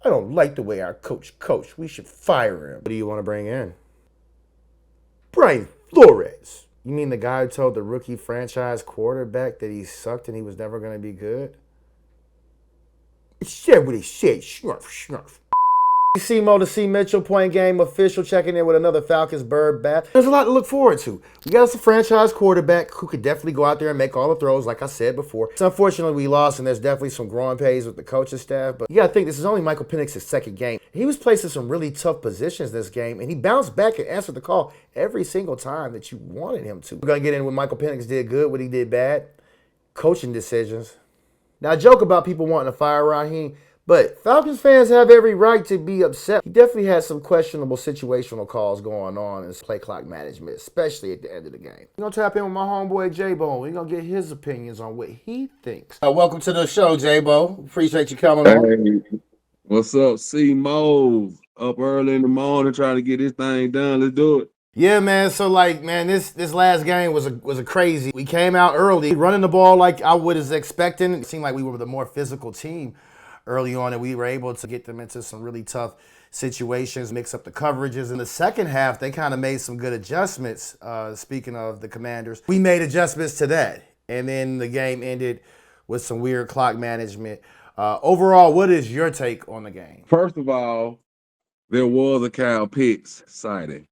I don't like the way our coach. We should fire him. What do you want to bring in? Brian Flores. You mean the guy who told the rookie franchise quarterback that he sucked and he was never going to be good? It said what he said. Snarf, snarf. CMO to C. Mitchell, point game official, checking in with another Falcons bird bat. There's a lot to look forward to. We got us a franchise quarterback who could definitely go out there and make all the throws, like I said before. So unfortunately, we lost, and there's definitely some growing pains with the coaching staff. But you got to think, this is only Michael Penix's second game. He was placed in some really tough positions this game, and he bounced back and answered the call every single time that you wanted him to. We're going to get in what Michael Penix did good, what he did bad, coaching decisions. Now, I joke about people wanting to fire Raheem, but Falcons fans have every right to be upset. He definitely had some questionable situational calls going on in his play clock management, especially at the end of the game. We're going to tap in with my homeboy Jaebo. We're going to get his opinions on what he thinks. Welcome to the show, Jaebo. Appreciate you coming on. Hey, what's up, C Mo? Up early in the morning trying to get this thing done. Let's do it. Yeah, man. So, this last game was a crazy. We came out early, running the ball like I was expecting. It seemed like we were the more physical team early on, and we were able to get them into some really tough situations, mix up the coverages. In the second half, they kind of made some good adjustments. Speaking of the Commanders, we made adjustments to that, and then the game ended with some weird clock management. Overall, what is your take on the game? First of all, there was a Kyle Pitts sighting.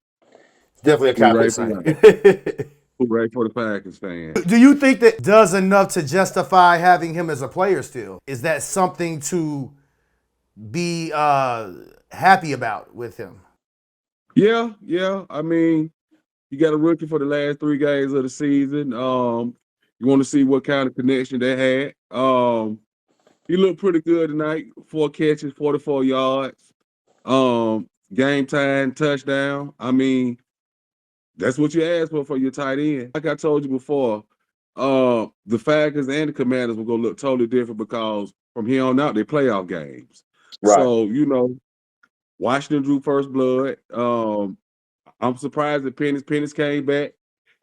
Definitely a Hooray cop for sign. that. Hooray for the Packers fans. Do you think that does enough to justify having him as a player still? Is that something to be happy about with him? Yeah. I mean, you got a rookie for the last 3 games of the season. You want to see what kind of connection they had. He looked pretty good tonight. 4 catches, 44 yards. Game time touchdown. I mean, that's what you asked for your tight end. Like I told you before, the Falcons and the Commanders were gonna look totally different because from here on out they playoff games. Right. So Washington drew first blood. I'm surprised that Penix came back.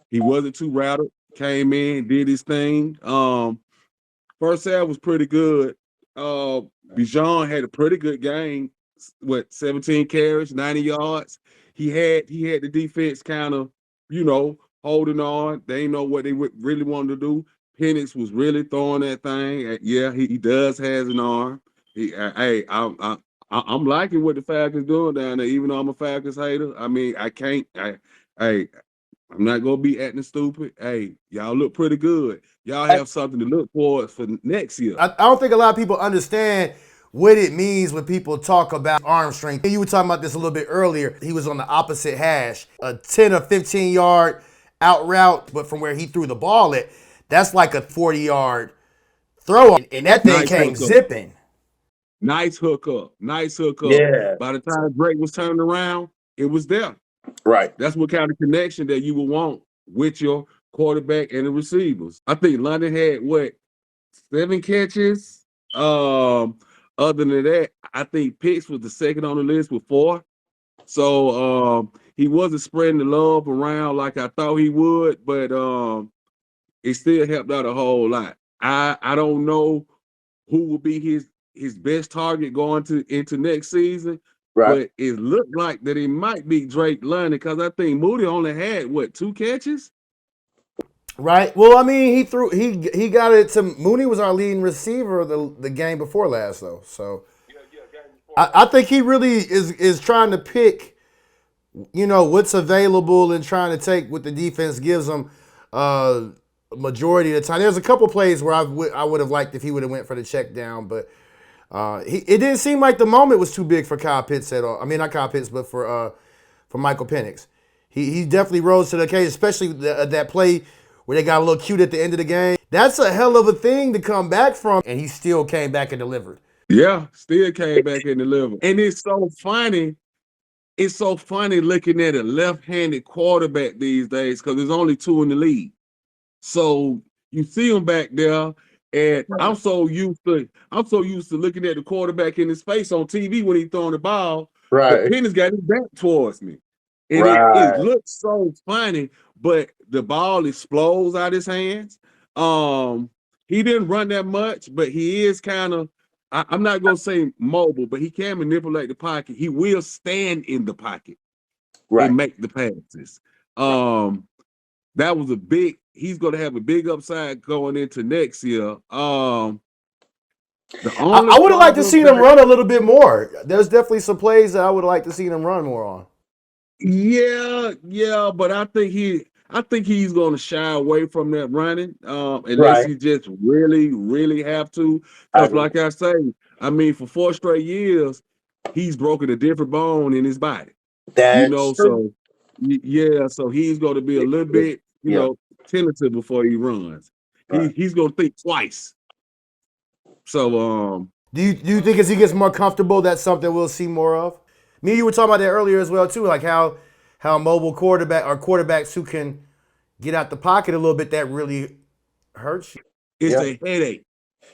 He wasn't too rattled. Came in, did his thing. First half was pretty good. Bijan had a pretty good game. 17 carries, 90 yards. He had the defense kind of, holding on. They didn't know what they really wanted to do. Penix was really throwing that thing. Yeah, he does has an arm. I'm liking what the Falcons doing down there, even though I'm a Falcons hater. I mean, I'm not gonna be acting stupid. Hey, y'all look pretty good. Y'all have something to look for next year. I don't think a lot of people understand what it means when people talk about arm strength. You were talking about this a little bit earlier. He was on the opposite hash, a 10 or 15 yard out route, but from where he threw the ball at, that's like a 40-yard throw, and that thing came zipping. Nice hookup. Yeah. By the time Drake was turning around, it was there. Right. That's what kind of connection that you would want with your quarterback and the receivers. I think London had 7 catches. Other than that, I think Pitts was the second on the list with 4. So he wasn't spreading the love around like I thought he would, but it still helped out a whole lot. I don't know who will be his best target going into next season. Right. But it looked like that it might be Drake London because I think Moody only had 2 catches. Right. Well, I mean, he got it to Mooney was our leading receiver the game before last though. So I think he really is trying to pick, what's available and trying to take what the defense gives him majority of the time. There's a couple plays where I would have liked if he would have went for the check down, but it didn't seem like the moment was too big for Kyle Pitts at all. I mean, not Kyle Pitts, but for Michael Penix. He definitely rose to the occasion, especially that play where they got a little cute at the end of the game. That's a hell of a thing to come back from, and he still came back and delivered. Yeah, still came back and delivered. And it's so funny. It's so funny looking at a left-handed quarterback these days because there's only 2 in the league. So you see him back there, and I'm so used to looking at the quarterback in his face on TV when he's throwing the ball. Right. But Penny's got his back towards me. And it looks so funny, but the ball explodes out his hands. He didn't run that much, but he is kind of I'm not gonna say mobile, but he can manipulate the pocket. He will stand in the pocket Right. and make the passes. That was a big. He's gonna have a big upside going into next year. The only I would have liked to problem see him run a little bit more. There's definitely some plays that I would like to see him run more on. yeah, but I think he's gonna shy away from that running, unless Right. he just really, really have to. I Because agree. like I say, I mean, for 4 straight years, he's broken a different bone in his body. That's true. So yeah, so he's gonna be a little bit, Yeah. tentative before he runs. Right. He's gonna think twice. So Do you think as he gets more comfortable, that's something we'll see more of? Me and you were talking about that earlier as well too, like how mobile quarterback or quarterbacks who can get out the pocket a little bit, that really hurts you. it's Yeah. a headache.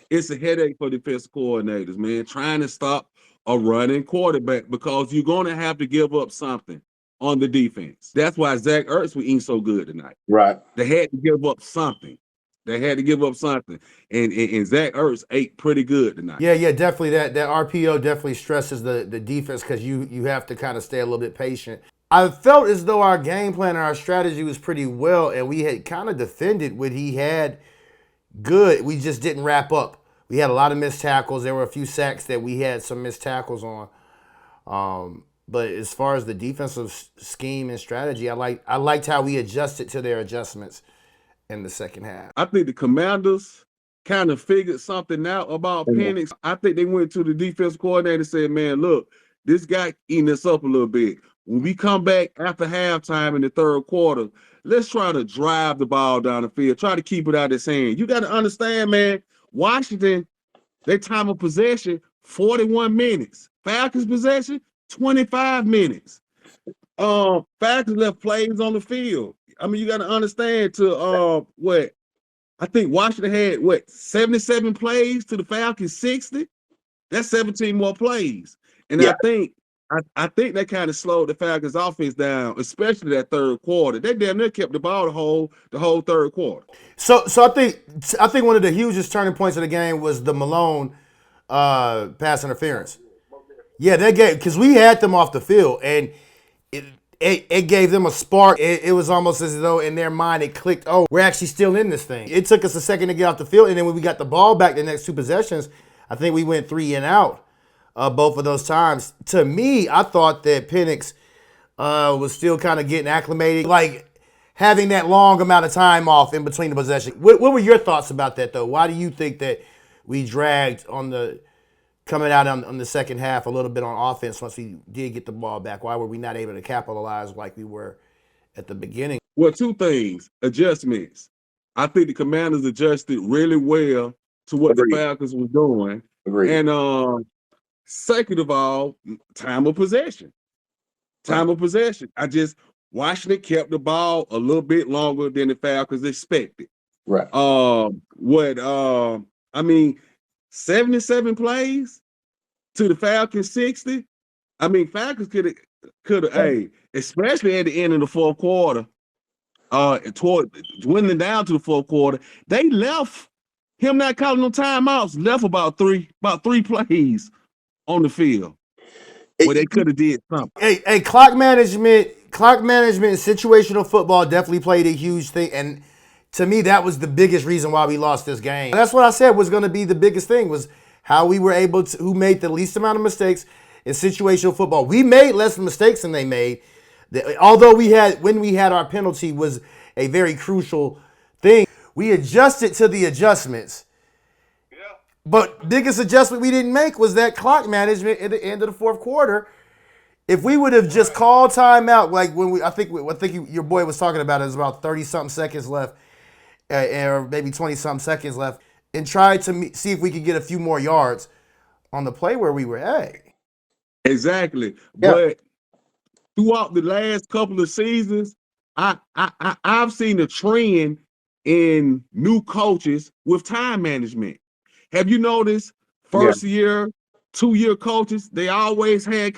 It's a headache for defensive coordinators, man, trying to stop a running quarterback because you're going to have to give up something on the defense. That's why Zach Ertz was eating so good tonight. Right. They had to give up something. They had to give up something. And Zach Ertz ate pretty good tonight. Yeah, definitely. That RPO definitely stresses the defense because you have to kind of stay a little bit patient. I felt as though our game plan and our strategy was pretty well, and we had kind of defended what he had good. We just didn't wrap up. We had a lot of missed tackles. There were a few sacks that we had some missed tackles on. But as far as the defensive scheme and strategy, I liked how we adjusted to their adjustments in the second half. I think the Commanders kind of figured something out about Penix. I think they went to the defense coordinator and said, man, look, this guy eating us up a little bit. When we come back after halftime in the third quarter, let's try to drive the ball down the field, try to keep it out of his hand. You got to understand, man, Washington, their time of possession, 41 minutes. Falcons possession, 25 minutes. Falcons left plays on the field. I mean, you got to understand what I think Washington had 77 plays to the Falcons 60. That's 17 more plays. And Yeah. I think that kind of slowed the Falcons offense down, especially that third quarter. They damn near kept the ball the whole third quarter. So I think one of the hugest turning points of the game was the Malone pass interference. Yeah, that gave, because we had them off the field, and it gave them a spark. It was almost as though in their mind it clicked, oh, we're actually still in this thing. It took us a second to get off the field, and then when we got the ball back the next two possessions, I think we went 3 and out both of those times. To me, I thought that Penix was still kind of getting acclimated, like having that long amount of time off in between the possession. What were your thoughts about that, though? Why do you think that we dragged on the coming out on the second half a little bit on offense once we did get the ball back? Why were we not able to capitalize like we were at the beginning? Well, two things. Adjustments. I think the Commanders adjusted really well to what Agreed. the Falcons was doing. Agreed. And second of all, time of possession. Time of possession. Washington kept the ball a little bit longer than the Falcons expected. Right. I mean, 77 plays to the Falcons 60. I mean, Falcons could have, hey, especially at the end of the fourth quarter, toward winning down to the fourth quarter, they left him not calling no timeouts, left about three plays on the field where they could have did something. Hey, clock management, and situational football definitely played a huge thing, and to me, that was the biggest reason why we lost this game. That's what I said was going to be the biggest thing, was how we were able to, who made the least amount of mistakes in situational football. We made less mistakes than they made, although when we had our penalty was a very crucial thing. We adjusted to the adjustments. Yeah. But biggest adjustment we didn't make was that clock management at the end of the fourth quarter. If we would have just called timeout, like when I think your boy was talking about, it was about 30-something seconds left, or maybe 20-something seconds left, and tried to see if we could get a few more yards on the play where we were at. Exactly. Yeah. But throughout the last couple of seasons, I've seen a trend in new coaches with time management. Have you noticed first year, 2-year coaches, they always had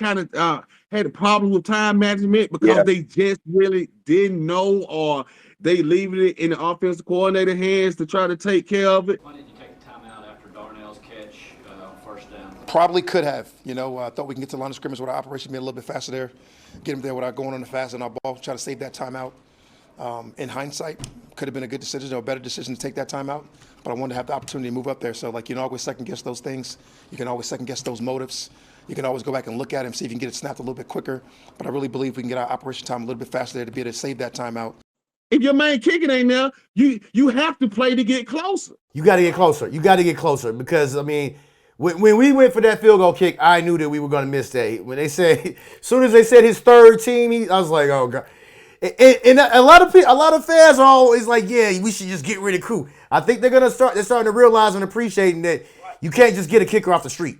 had a problem with time management because they just really didn't know, or they leaving it in the offensive coordinator hands to try to take care of it. Why didn't you take the time out after Darnell's catch on first Probably could have. I thought we can get to the line of scrimmage with our operation being a little bit faster there, get them there without going on the fast and our ball, try to save that timeout. In hindsight, could have been a good decision or a better decision to take that timeout, but I wanted to have the opportunity to move up there. So, you can always second guess those things. You can always second guess those motives. You can always go back and look at it and see if you can get it snapped a little bit quicker. But I really believe we can get our operation time a little bit faster there to be able to save that timeout. If your main kicking ain't there, you have to play to get closer. You got to get closer. You got to get closer because, when we went for that field goal kick, I knew that we were going to miss that. When they said, as soon as they said his third team, I was like, oh, God. And a lot of fans are always like, yeah, we should just get rid of Crew. I think they're starting to realize and appreciating that you can't just get a kicker off the street.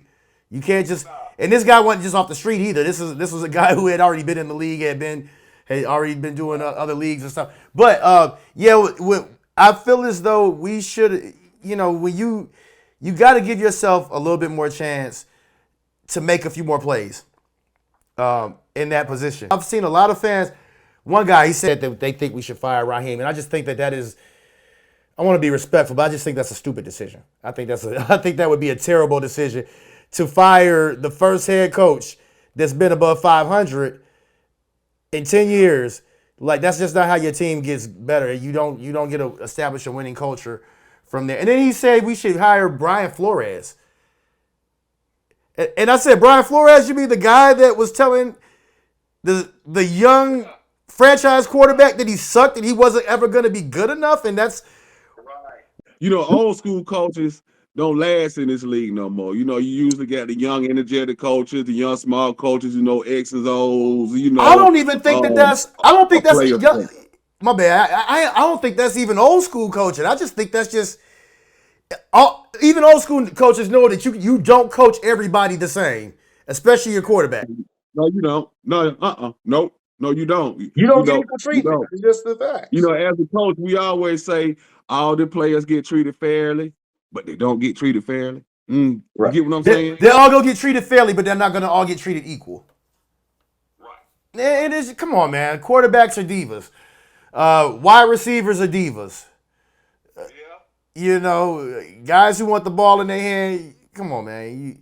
You can't just, and this guy wasn't just off the street either. This was a guy who had already been in the league, had already been doing other leagues and stuff. But I feel as though we should, when you got to give yourself a little bit more chance to make a few more plays in that position. I've seen a lot of fans. One guy, he said that they think we should fire Raheem, and I just think that is. I want to be respectful, but I just think that's a stupid decision. I think that would be a terrible decision to fire the first head coach that's been above 500 in 10 years. Like, that's just not how your team gets better. You don't get to establish a winning culture from there. And then he said we should hire Brian Flores. And I said, Brian Flores, you mean the guy that was telling the young franchise quarterback that he sucked and he wasn't ever going to be good enough? And that's right. Old school coaches don't last in this league no more. You usually got the young, energetic coaches, the young, small coaches, X's, O's, I don't even think that's my bad. I don't think that's even old school coaching. I just think that's just, even old school coaches know that you don't coach everybody the same, especially your quarterback. No, you don't. No, nope. No, you don't. You don't get equal treatment. It's just the fact. As a coach, we always say all the players get treated fairly, but they don't get treated fairly. Right. You get what I'm saying? They're all going to get treated fairly, but they're not going to all get treated equal. Right. It is. Come on, man. Quarterbacks are divas. Wide receivers are divas. Guys who want the ball in their hand. Come on, man.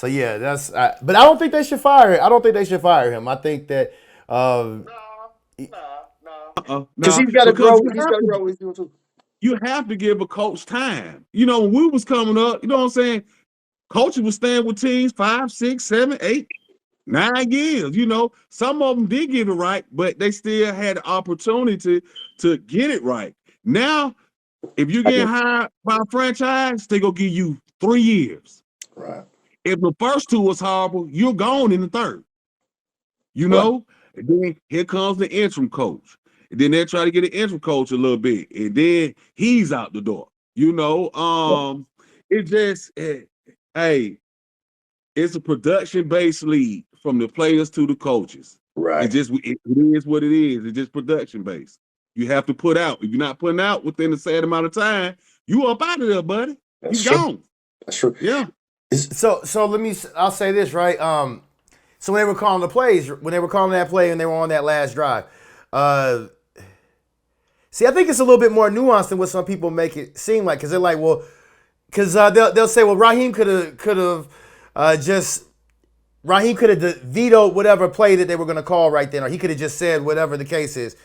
That's. But I don't think they should fire it. I don't think they should fire him. I think that. Because he's got to grow. He's got to grow. He's doing too. You have to give a coach time. When we was coming up, you know what I'm saying? Coaches was staying with teams 5, 6, 7, 8, 9 years. Some of them did get it right, but they still had the opportunity to get it right. Now, if you get hired by a franchise, they gonna give you 3 years. Right. If the first 2 was horrible, you're gone in the third. And then here comes the interim coach. And then they try to get an interim coach a little bit, and then he's out the door. It just, hey, it's a production-based league from the players to the coaches. Right. It is what it is. It's just production-based. You have to put out. If you're not putting out within a set amount of time, you up out of there, buddy. You gone. That's true. Yeah. So I'll say this, right? So when they were calling the plays, when they were calling that play and they were on that last drive, see, I think it's a little bit more nuanced than what some people make it seem like, because they're like, well, because they'll say, well, Raheem could have vetoed whatever play that they were going to call right then, or he could have just said whatever the case is.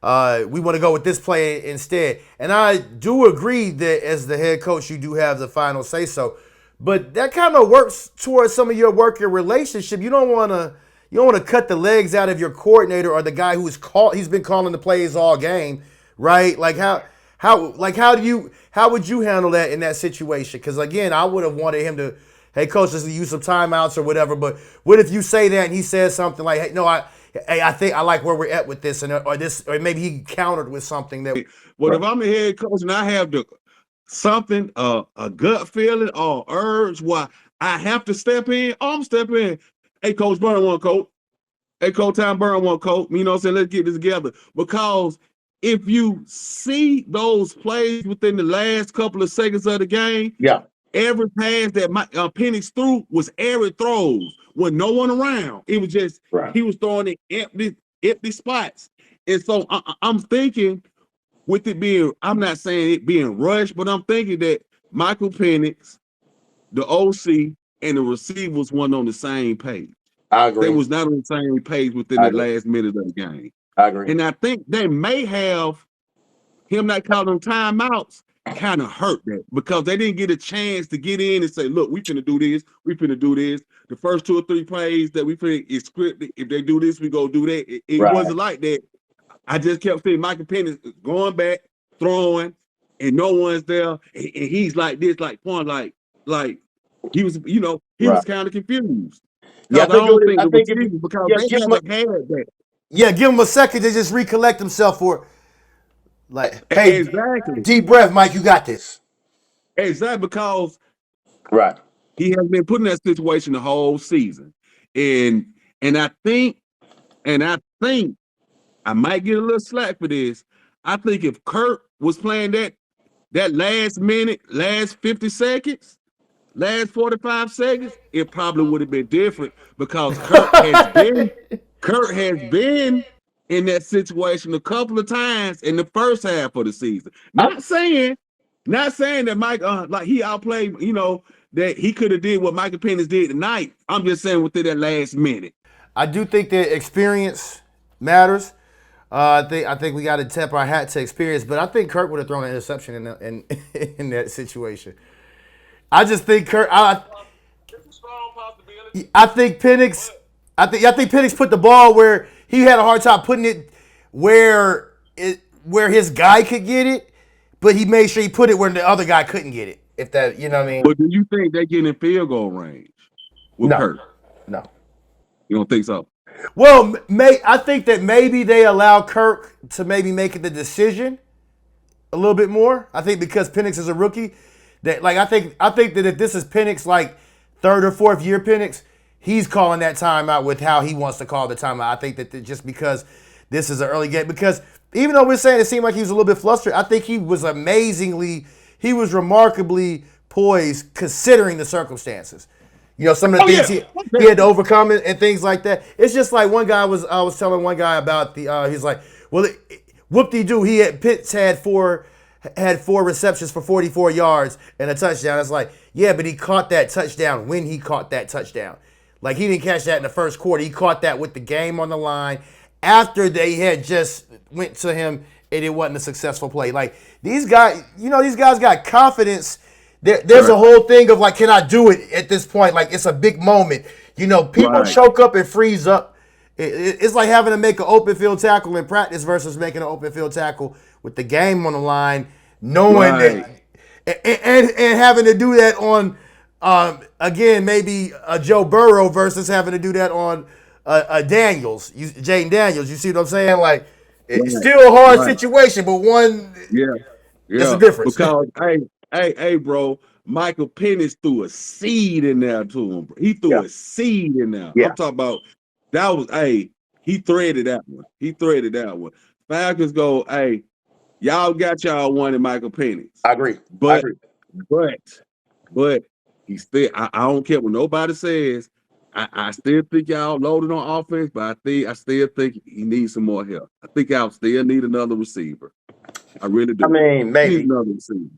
We want to go with this play instead. And I do agree that as the head coach, you do have the final say so. But that kind of works towards some of your worker relationship. You don't want to cut the legs out of your coordinator or the guy he's been calling the plays all game, right? Like how would you handle that in that situation? Because again, I would have wanted him to, hey coach, let's use some timeouts or whatever. But what if you say that and he says something like, hey, no, I think I like where we're at with this, or maybe he countered with something that. Well, if I'm the head coach and I have a gut feeling or urge why I have to step in, I'm stepping in. Hey, Coach Burn one, coach. Hey, Coach Time Burn one, coach. You know what I'm saying? Let's get this together. Because if you see those plays within the last couple of seconds of the game, every pass that Penix threw was air throws with no one around. It was just he was throwing in empty spots. And so I'm thinking, with it being, I'm not saying it being rushed, but I'm thinking that Michael Penix, the OC, and the receivers weren't on the same page. I agree. They was not on the same page within the last minute of the game. I agree. And I think they may have him not calling timeouts kind of hurt that because they didn't get a chance to get in and say, look, we finna do this, we finna do this. The first 2 or 3 plays that we finna is scripted. If they do this, we go do that. It wasn't like that. I just kept seeing Michael Penix going back, throwing, and no one's there. And he's like this, like point, like he was, he was kind of confused. Yeah, I don't think because they haven't had that. Yeah, give him a second to just recollect himself for, like, hey, exactly. Deep breath, Mike, you got this. Exactly, because he has been put in that situation the whole season. And I think I might get a little slack for this. I think if Kurt was playing that last minute, last 50 seconds, last 45 seconds, it probably would have been different because Kurt has been in that situation a couple of times in the first half of the season. Not saying that Mike like he outplayed, that he could have did what Michael Penix did tonight. I'm just saying within that last minute. I do think that experience matters. I think we got to tip our hat to experience, but I think Kurt would have thrown an interception in that situation. I just think Kurt. I think Penix. I think Penix put the ball where he had a hard time putting it where his guy could get it, but he made sure he put it where the other guy couldn't get it. If that, you know what I mean. But do you think they get in field goal range with Kurt? No. You don't think so? Well, I think that maybe they allow Kirk to maybe make the decision a little bit more. I think because Penix is a rookie, that I think that if this is Penix like 3rd or 4th year Penix, he's calling that timeout with how he wants to call the timeout. I think that just because this is an early game, because even though we're saying it seemed like he was a little bit flustered, I think he was remarkably poised considering the circumstances. Some of the things he had to overcome and things like that. It's just like I was telling one guy about he's like, well, whoop-de-doo, Pitts had four receptions for 44 yards and a touchdown. It's like, yeah, but he caught that touchdown when he caught that touchdown. Like, he didn't catch that in the first quarter. He caught that with the game on the line after they had just went to him and it wasn't a successful play. Like, these guys got confidence. There's a whole thing of like, can I do it at this point? Like, it's a big moment. People choke up and freeze up. It's like having to make an open field tackle in practice versus making an open field tackle with the game on the line, knowing that, and having to do that on, again, maybe a Joe Burrow versus having to do that on a Jaden Daniels. You see what I'm saying? Like, it's still a hard situation, but one, it's a difference. Because, Hey, bro, Michael Penix threw a seed in there to him. Bro. He threw a seed in there. I'm talking about that was, he threaded that one. Falcons go, y'all got y'all one in Michael Penix. I agree. But he still, I don't care what nobody says. I still think y'all loaded on offense, but I still think he needs some more help. I think y'all still need another receiver. I really do. I mean, maybe. Need another receiver.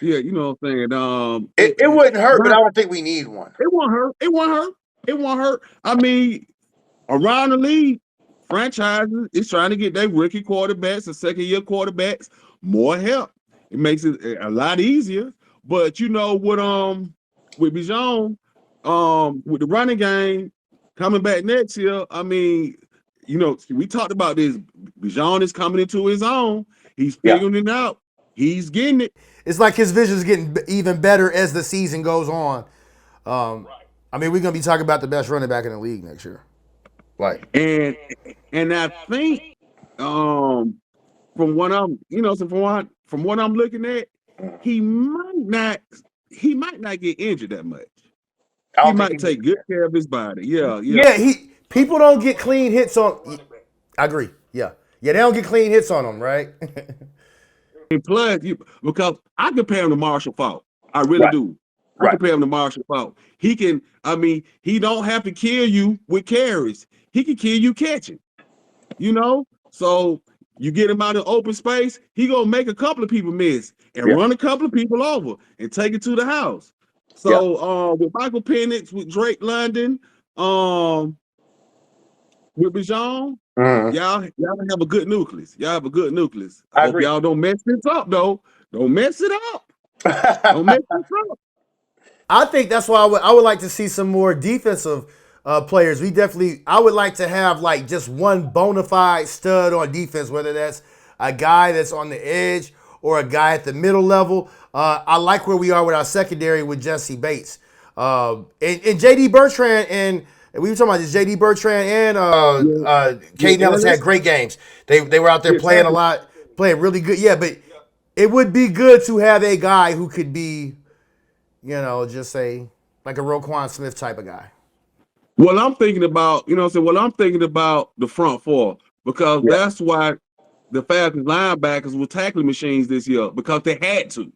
Yeah, you know what I'm saying. It wouldn't hurt, but I don't think we need one. It won't hurt. I mean, around the league, franchises is trying to get their rookie quarterbacks and second-year quarterbacks more help. It makes it a lot easier. But with Bijan, with the running game coming back next year, I mean, we talked about this. Bijan is coming into his own. He's figuring it out. He's getting it. It's like his vision is getting even better as the season goes on. I mean, we're gonna be talking about the best running back in the league next year. Like, and I think from what I'm looking at, he might not get injured that much. He might take good care of his body. Yeah. People don't get clean hits on. I agree. Yeah, they don't get clean hits on him, right? And plus, because I compare him to Marshall Faulk. I really do. I compare him to Marshall Faulk. He can, he don't have to kill you with carries. He can kill you catching. So you get him out in open space, he gonna make a couple of people miss and run a couple of people over and take it to the house. So with Michael Penix, with Drake London, with Bijan, Mhm. y'all have a good nucleus. Y'all have a good nucleus. I I hope agree. y'all don't mess this up though. Don't mess it up. Don't mess this up. I think that's why I would like to see some more defensive players. I would like to have like just one bona fide stud on defense, whether that's a guy that's on the edge or a guy at the middle level. I like where we are with our secondary with Jesse Bates. And JD Bertrand and we were talking about this JD Bertrand and Yeah, Caden Ellis had Ellis. great games. They were out there Yeah, playing a tackle. lot, playing really good. Yeah, but it would be good to have a guy who could be, just say like a Roquan Smith type of guy. Well, I'm thinking about, you know what I'm saying? Well, I'm thinking about the front four because Yeah. that's why the Falcons linebackers were tackling machines this year because they had to.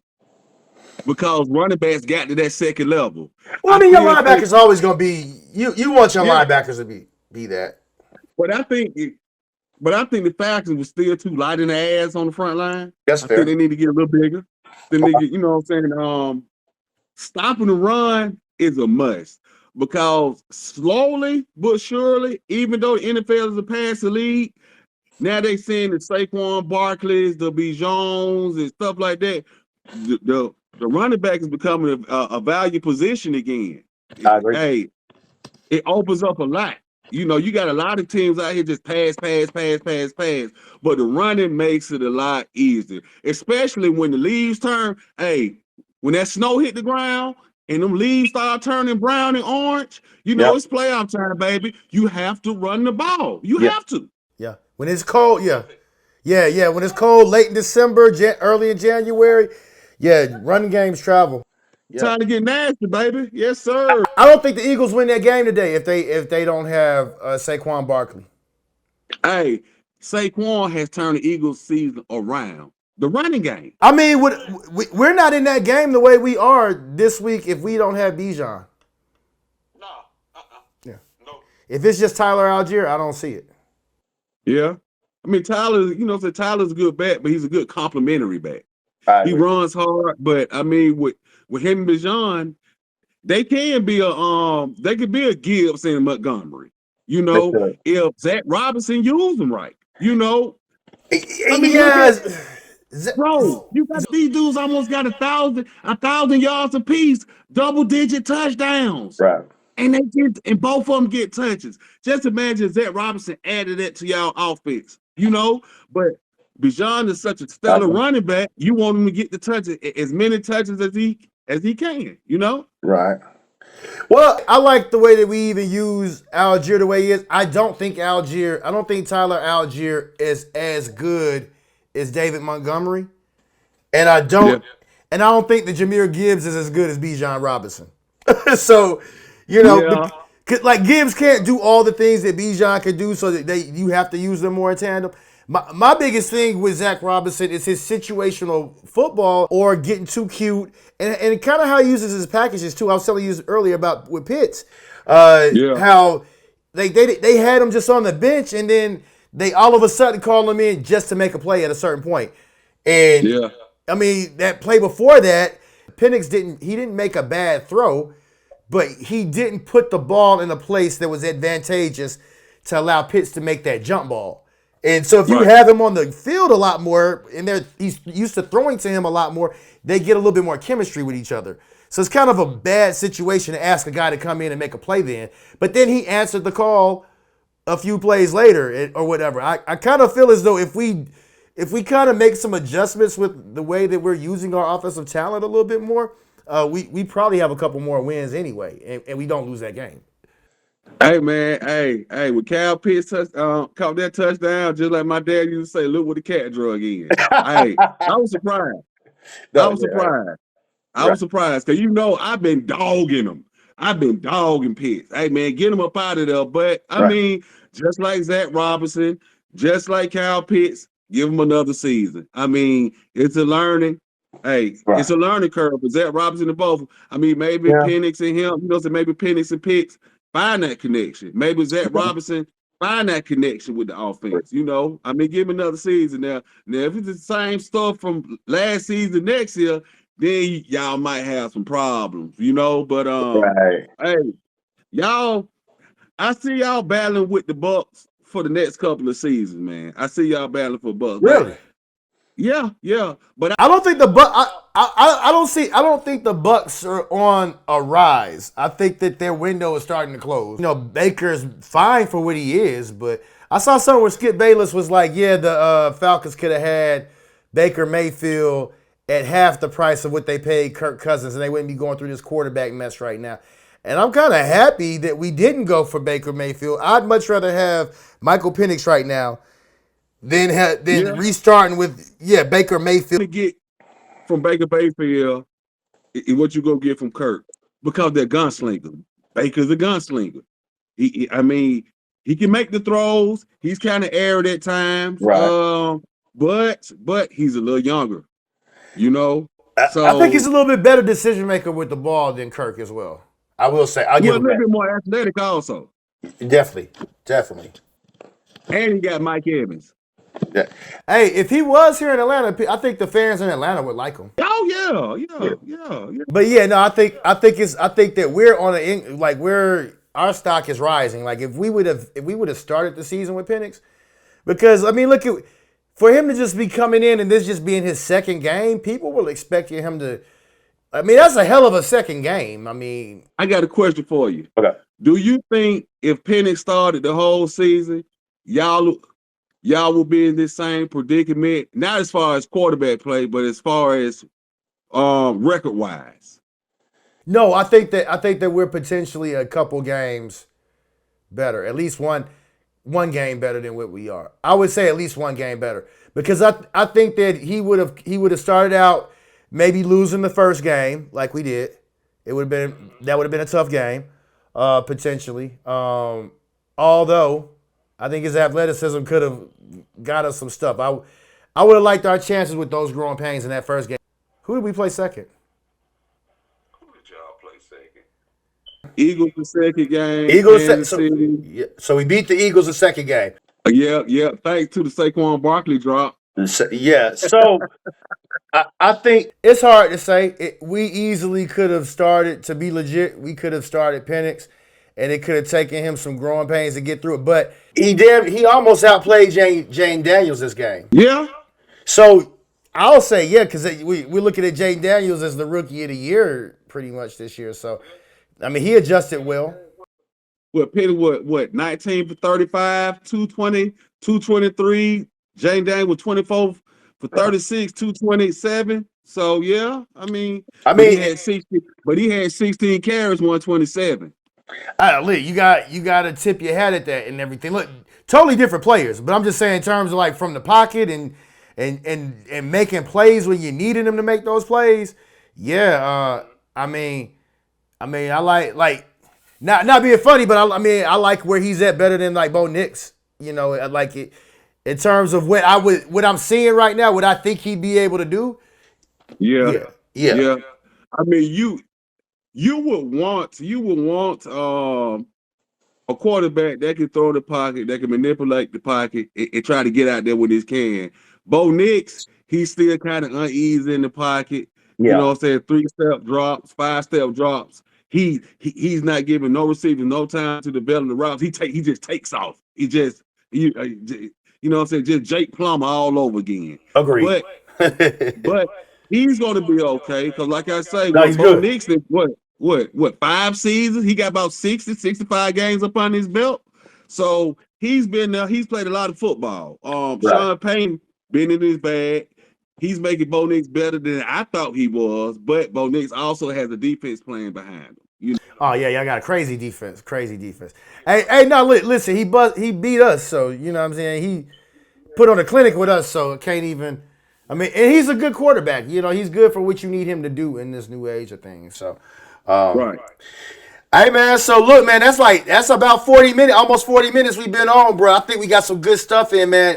Because running backs got to that second level. Well, I I mean, your still think, linebackers always gonna be you. You want your yeah, linebackers to be that. but I think but I think the Falcons were still too light in the ass on the front line. That's I think fair. they need to get a little bigger. They need to get, you know what I'm saying? Stopping the run is a must because slowly but surely, even though the NFL is a passing league, now they saying the Saquon Barkley's, the Bijons and stuff like that. The running back is becoming a value position again. I agree. Hey, it opens up a lot. You know, you got a lot of teams out here just pass, pass, pass, pass, pass. But the running makes it a lot easier, especially when the leaves turn. Hey, when that snow hit the ground and them leaves start turning brown and orange, you know, Yep. it's playoff time, baby. You have to run the ball. You Yeah. have to. Yeah, when it's cold, yeah. When it's cold, late in December, early in January, yeah, running games travel. Yep. Time to get nasty, baby. Yes, sir. I don't think the Eagles win that game today if they don't have Saquon Barkley. Hey, Saquon has turned the Eagles season around. The running game. I mean, we're not in that game the way we are this week if we don't have Bijan. No. Yeah. No. If it's just Tyler Algier, I don't see it. Yeah. I mean, Tyler, you know, so Tyler's a good back, but he's a good complimentary back. I He agree. runs hard, but I mean, with him and Bijan, they can be they could be a Gibbs and Montgomery. You know, if Zach Robinson used them right. You know, I mean, look at bro. You got these dudes almost got 1,000 yards apiece, double-digit touchdowns. Right. And both of them get touches. Just imagine Zach Robinson added that to y'all offense, you know. But Bijan is such a stellar running back. You want him to get the touches, as many touches as he can, you know. Right. Well, I like the way that we even use Algier the way he is. I don't think Tyler Algier is as good as David Montgomery. And I don't think that Jahmyr Gibbs is as good as Bijan Robinson. So, like Gibbs can't do all the things that Bijan can do, so that you have to use them more in tandem. My biggest thing with Zach Robinson is his situational football or getting too cute, and kind of how he uses his packages too. I was telling you earlier about with Pitts, how they had him just on the bench, and then they all of a sudden call him in just to make a play at a certain point. And I mean, that play before that, Penix didn't make a bad throw, but he didn't put the ball in a place that was advantageous to allow Pitts to make that jump ball. And so if you have him on the field a lot more, and he's used to throwing to him a lot more, they get a little bit more chemistry with each other. So it's kind of a bad situation to ask a guy to come in and make a play then. But then he answered the call a few plays later or whatever. I kind of feel as though if we kind of make some adjustments with the way that we're using our offensive talent a little bit more, we probably have a couple more wins anyway, and we don't lose that game. Hey man, hey, when Cal Pitts caught that touchdown, just like my dad used to say, look what the cat drug in. Hey, I was surprised. I was surprised because I've been dogging him. I've been dogging Pitts. Hey man, get him up out of there. But I mean, just like Zach Robinson, just like Cal Pitts, give him another season. I mean, it's a learning. Hey, it's a learning curve for Zach Robinson and both. I mean, maybe Penix and him, so maybe Penix and Pitts find that connection. Maybe Zach Robinson find that connection with the offense. I mean, give him another season now. Now, if it's the same stuff from last season, next year, then y'all might have some problems, you know. But Right. hey, y'all, I see y'all battling with the Bucks for the next couple of seasons, man. I see y'all battling for Bucks, but Really? yeah. But I don't think I don't think the Bucks are on a rise. I think that their window is starting to close. You know, Baker's fine for what he is, but I saw something where Skip Bayless was like, yeah, the Falcons could have had Baker Mayfield at half the price of what they paid Kirk Cousins, and they wouldn't be going through this quarterback mess right now. And I'm kind of happy that we didn't go for Baker Mayfield. I'd much rather have Michael Penix right now than yeah, restarting with Baker Mayfield. to get from Baker Mayfield is what you gonna get from Kirk because they're gunslingers. Baker's a gunslinger. I mean, he can make the throws. He's kind of arid at times. Right. But he's a little younger, you know. I think he's So a little bit better decision maker with the ball than Kirk as well. I will say, I'll give a him little that. bit more athletic also. Definitely. And he got Mike Evans. Yeah. Hey, if he was here in Atlanta, I think the fans in Atlanta would like him. Oh yeah. But yeah, no, I think that we're on our stock is rising. Like if we would have started the season with Penix, because I mean, look at for him to just be coming in and this just being his second game, people will expect him to. I mean, that's a hell of a second game. I mean, I got a question for you. Okay. Do you think if Penix started the whole season, y'all will be in this same predicament? Not as far as quarterback play, but as far as record wise. no, I think that we're potentially a couple games better, at least one game better than what we are. I would say at least one game better because I think that he would have started out maybe losing the first game like we did. That would have been a tough game, potentially. Although I think his athleticism could have got us some stuff. I would have liked our chances with those growing pains in that first game. Who did we play second? Who did y'all play second? Eagles the second game. So we beat the Eagles the second game. Yeah. Thanks to the Saquon Barkley drop. Yeah. So I think It's hard to say. We easily could have started to be legit. We could have started Penix, and it could have taken him some growing pains to get through it. But he almost outplayed Jane Daniels this game. Yeah. So I'll say because we're looking at Jane Daniels as the rookie of the year pretty much this year. So I mean, he adjusted well. Penny, what, 19 for 35, 220, 223. Jane Daniels was 24 for 36, 227. So yeah, I mean he had 60, but he had 16 carries, 127. Lee, you got to tip your hat at that and everything. Look, totally different players, but I'm just saying in terms of like from the pocket and making plays when you needed him to make those plays. Yeah, I mean, I like not being funny, but I like where he's at better than like Bo Nix. You know, I like it in terms of what I'm seeing right now. What I think he'd be able to do. Yeah. Yeah. I mean, you would want a quarterback that can throw the pocket, that can manipulate the pocket, and try to get out there when he can. Bo Nix, he's still kind of uneasy in the pocket. Yeah. You know what I'm saying? 3-step drops, 5-step drops. He's not giving no receivers no time to develop the routes. He just takes off. You know what I'm saying? Just Jake Plummer all over again. Agreed. But he's going to be okay because, like I say, Bo Nix is what 5 seasons? He got about 60, 65 games up on his belt. So he's been there. He's played a lot of football. Sean Payton been in his bag. He's making Bo Nix better than I thought he was, but Bo Nix also has a defense playing behind him. You know? Oh yeah, y'all got a crazy defense. Hey, no, listen, he beat us, so you know what I'm saying. He put on a clinic with us, so it can't even. I mean, and he's a good quarterback. You know, he's good for what you need him to do in this new age of things. So, right. Hey man, so look, man, that's about 40 minutes, almost 40 minutes we've been on, bro. I think we got some good stuff in, man.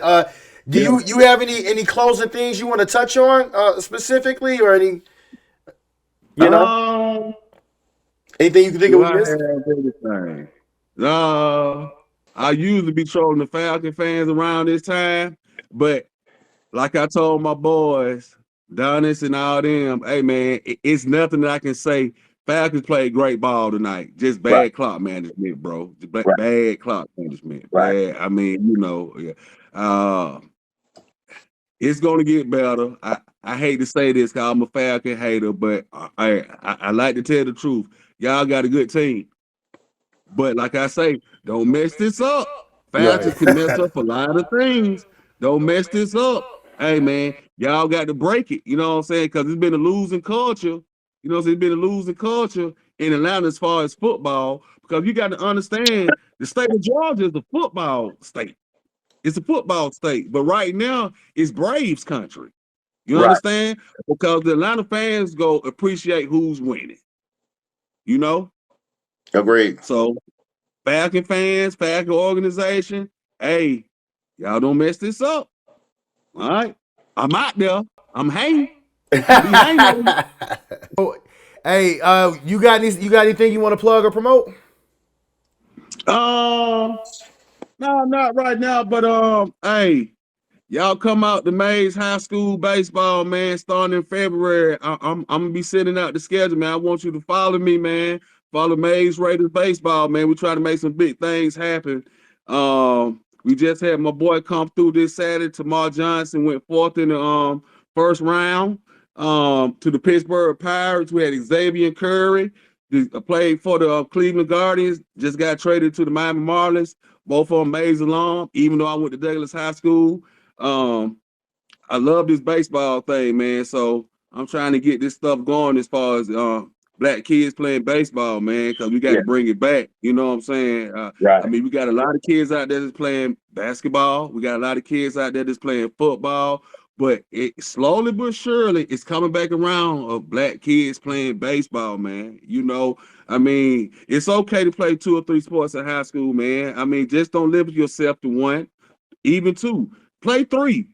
Do you have any closing things you want to touch on specifically, or any? You know, anything you can think of? No, I usually be trolling the Falcon fans around this time, but like I told my boys, Donis and all them. Hey man, it's nothing that I can say. Falcons played great ball tonight. Just Right. bad clock management, bro. Right. Bad clock management. Right. Bad. I mean, yeah. Uh, it's gonna get better. I hate to say this because I'm a Falcon hater, but I like to tell the truth. Y'all got a good team. But like I say, don't mess this up. Falcons can mess up a lot of things. Don't mess this up. Hey man, y'all got to break it. You know what I'm saying? Because it's been a losing culture. You know, it's been a losing culture in Atlanta as far as football. Because you got to understand the state of Georgia is a football state. It's a football state. But right now, it's Braves country. You Right. understand? Because the Atlanta fans go appreciate who's winning. You know? Agreed. So Falcon fans, Falcon organization, hey, y'all don't mess this up. All right. I'm out there. I'm hanging. I'll be hanging on you. Hey, you got anything you want to plug or promote? No, not right now, but hey, y'all come out to Mays High School baseball, man, starting in February. I'm gonna be sending out the schedule, man. I want you to follow me, man. Follow Mays Raiders baseball, man. We try to make some big things happen. We just had my boy come through this Saturday. Tamar Johnson went fourth in the first round to the Pittsburgh Pirates. We had Xavier Curry. Played for the Cleveland Guardians. Just got traded to the Miami Marlins. Both of them Mays alum. Even though I went to Douglas High School. I love this baseball thing, man. So I'm trying to get this stuff going as far as black kids playing baseball, man, because we got Yeah. to bring it back. You know what I'm saying? Right. I mean, we got a lot of kids out there that's playing basketball. We got a lot of kids out there that's playing football. But it slowly but surely it's coming back around of black kids playing baseball, man. You know, I mean, it's okay to play 2 or 3 sports in high school, man. I mean, just don't limit yourself to 1, even 2. Play 3.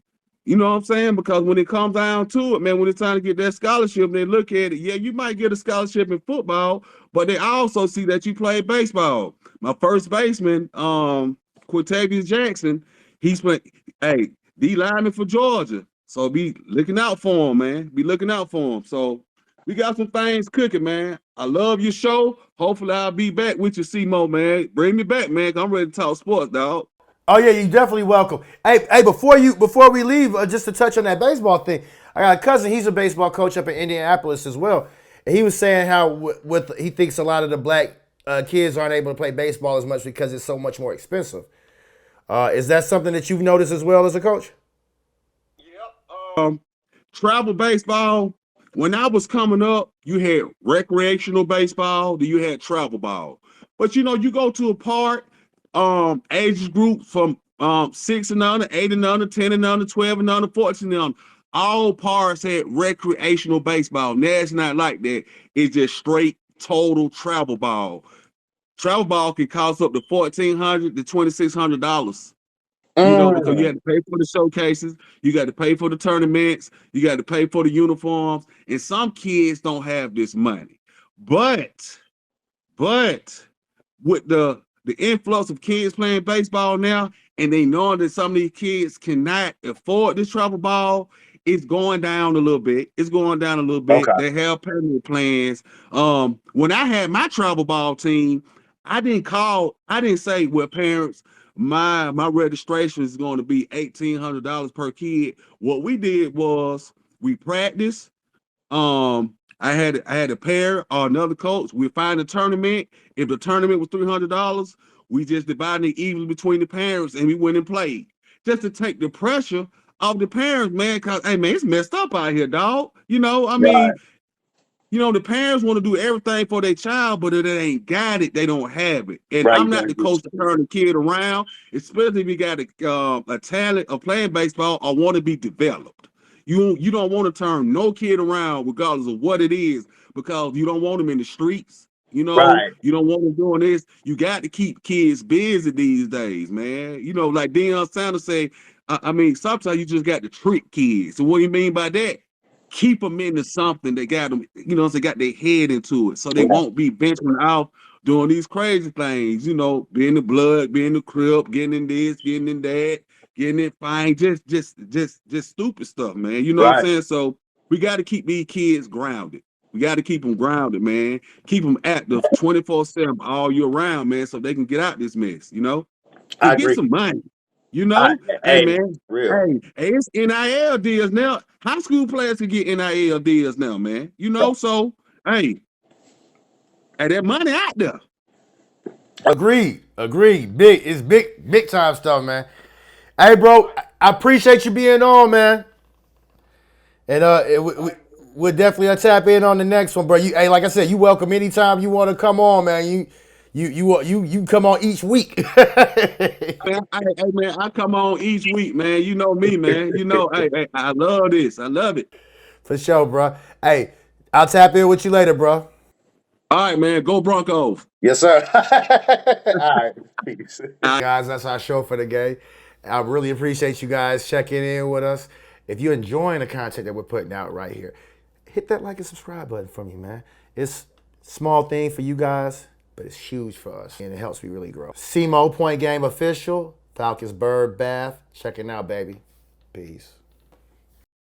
You know what I'm saying? Because when it comes down to it, man, when it's time to get that scholarship, they look at it. Yeah, you might get a scholarship in football, but they also see that you play baseball. My first baseman, Quintavious Jackson, he's playing. Hey, D lineman for Georgia, so be looking out for him, man. Be looking out for him. So we got some things cooking, man. I love your show. Hopefully, I'll be back with you, C-Mo, man. Bring me back, man. I'm ready to talk sports, dog. Oh yeah, you're definitely welcome. Hey, before we leave, just to touch on that baseball thing, I got a cousin. He's a baseball coach up in Indianapolis as well. And he was saying how he thinks a lot of the black kids aren't able to play baseball as much because it's so much more expensive. Is that something that you've noticed as well as a coach? Travel baseball. When I was coming up, you had recreational baseball, then you had travel ball. But you know, you go to a park, age group from 6 and under, 8 and under, 10 and under, 12 and under, 14 and under. All parks had recreational baseball. Now it's not like that. It's just straight total travel ball. Travel ball can cost up to $1,400 to $2,600. You know, because you had to pay for the showcases, you got to pay for the tournaments, you got to pay for the uniforms, and some kids don't have this money. But with the influx of kids playing baseball now, and they know that some of these kids cannot afford this travel ball, it's going down a little bit. It's going down a little bit. Okay. They have payment plans. When I had my travel ball team, I didn't say, well, parents, my registration is going to be $1,800 per kid. What we did was we practiced. I had a pair or another coach. We find a tournament. If the tournament was $300, we just divided it evenly between the parents, and we went and played just to take the pressure off the parents, man. Cause hey, man, it's messed up out here, dog. You know, I mean, Right. you know, the parents want to do everything for their child, but if they ain't got it, they don't have it. And Right. I'm not the coach to turn the kid around, especially if you got a talent of playing baseball or want to be developed. You don't want to turn no kid around regardless of what it is, because you don't want them in the streets. You know, Right. you don't want them doing this. You got to keep kids busy these days, man. You know, like Deion Sanders say, I mean, sometimes you just got to trick kids. So what do you mean by that? Keep them into something that got them, you know, they got their head into it, so they Right. won't be venturing out doing these crazy things, you know, being the blood, being the crib, getting in this, getting in that, getting in fine, just stupid stuff, man. You know what I'm Right. saying? So We got to keep these kids grounded. We got to keep them grounded, man. Keep them active 24/7 all year round, man, so they can get out this mess, I and get agree. some money. I, Hey hey, man, real. it's NIL deals now. High school players can get NIL deals now, man. So hey, that money out there. Agreed. It's big time stuff, man. Hey, bro, I appreciate you being on, man. And we'll definitely tap in on the next one, bro. Hey, like I said, you welcome anytime you want to come on, man. You come on each week. Hey man, I come on each week, man. You know me, man. Hey, I love this. I love it. For sure, bro. Hey, I'll tap in with you later, bro. All right, man. Go Broncos. Yes, sir. All right. Peace. Guys, that's our show for the day. I really appreciate you guys checking in with us. If you're enjoying the content that we're putting out right here, hit that like and subscribe button for me, man. It's a small thing for you guys, but it's huge for us, and it helps me really grow. CMO Point Game Official, Falcons Bird Bath. Checking out, baby. Peace.